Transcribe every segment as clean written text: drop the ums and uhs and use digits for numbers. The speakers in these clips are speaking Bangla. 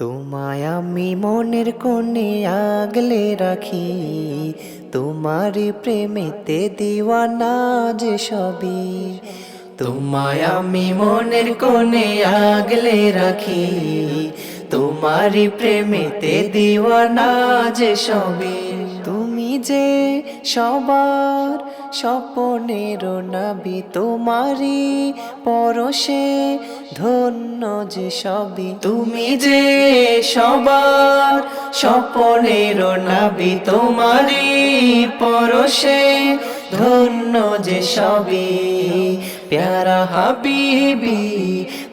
তোমায় আমি মনের কোণে আগলে রাখি, তোমারই প্রেমেতে দিওয়ানা যে সবই। তোমায় আমি মনের কোণে আগলে রাখি, তোমারই প্রেমেতে দিওয়ানা যে সবই। তুমি যে সবার স্বপনের নাবি, তোমারই পরশে ধন্য যে সবই। তুমি যে সবার স্বপনের নাবি, তোমারই পরশে ধন্য যে সবই। প্যারা হাবিবি,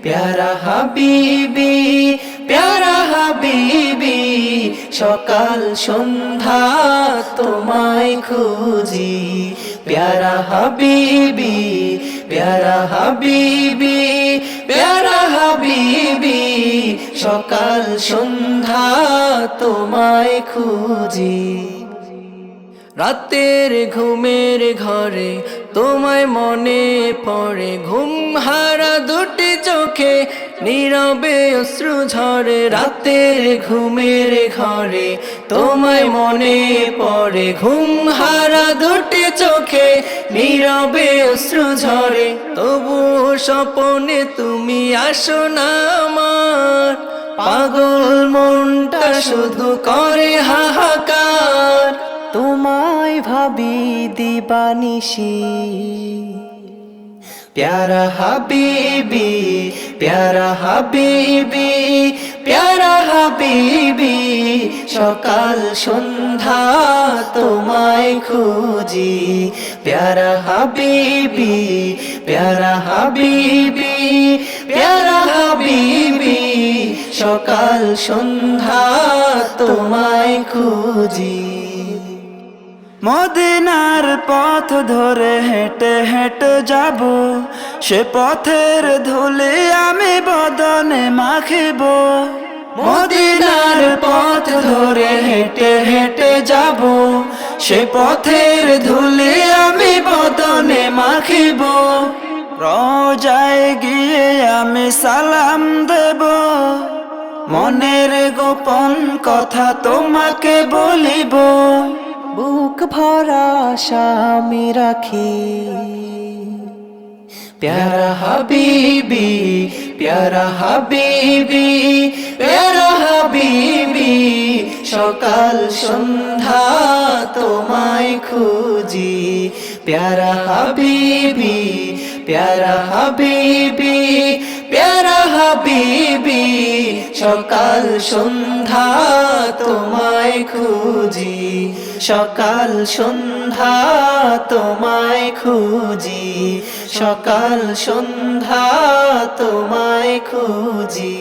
প্যারা হাবিবি, প্যারা হাবিবি, সকাল সন্ধ্যা তোমায় খুঁজি। প্যারা হাবিবি, প্যারা হাবিবি, প্যারা হাবিবি, সকাল সন্ধ্যা তোমায় খুঁজি। রাতের ঘুমের ঘরে তোমায় মনে পড়ে, ঘুম হারা দুটি চোখে নীরবে অশ্রু ঝরে। রাতের ঘুমের ঘরে তোমায় মনে পড়ে, ঘুম হারা দুটি চোখে নীরবে অশ্রু ঝরে। তবু স্বপনে তুমি আসো না আমার, পাগল মনটা শুধু করে হাহাকার। তোমায় ভাবি দিবানিশি, প্যারা হাবিবি, প্যারা হাবিবি, প্যারা হাবিবি, সকাল সন্ধ্যা তোমায় খুঁজি। প্যারা হাবিবি, প্যারা হাবিবি, প্যারা হাবিবি, সকাল সন্ধ্যা তোমায় খুঁজি। মদিনার পথ ধরে হেঁটে হেঁটে যাব, সে পথের ধুলি আমি বদনে মাখিব। মদিনার পথ ধরে হেঁটে হেঁটে যাব, সে পথের ধুলি আমি বদনে মাখিব। রোজায় গিয়ে আমি সালাম দেব, মনের গোপন কথা তোমাকে বলিব। বুক ভরা আশা আমি রাখি, প্যারা হাবিবি, প্যারা হাবিবি, প্যারা হাবিবি, সকাল সন্ধ্যা তোমায় খুঁজি। প্যারা হাবিবি, প্যারা হাবিবি, প্যারা হাবিবি, সকাল সন্ধ্যা তোমায় খুঁজি। সকাল সন্ধ্যা তোমায় খুঁজি, সকাল সন্ধ্যা তোমায় খুঁজি।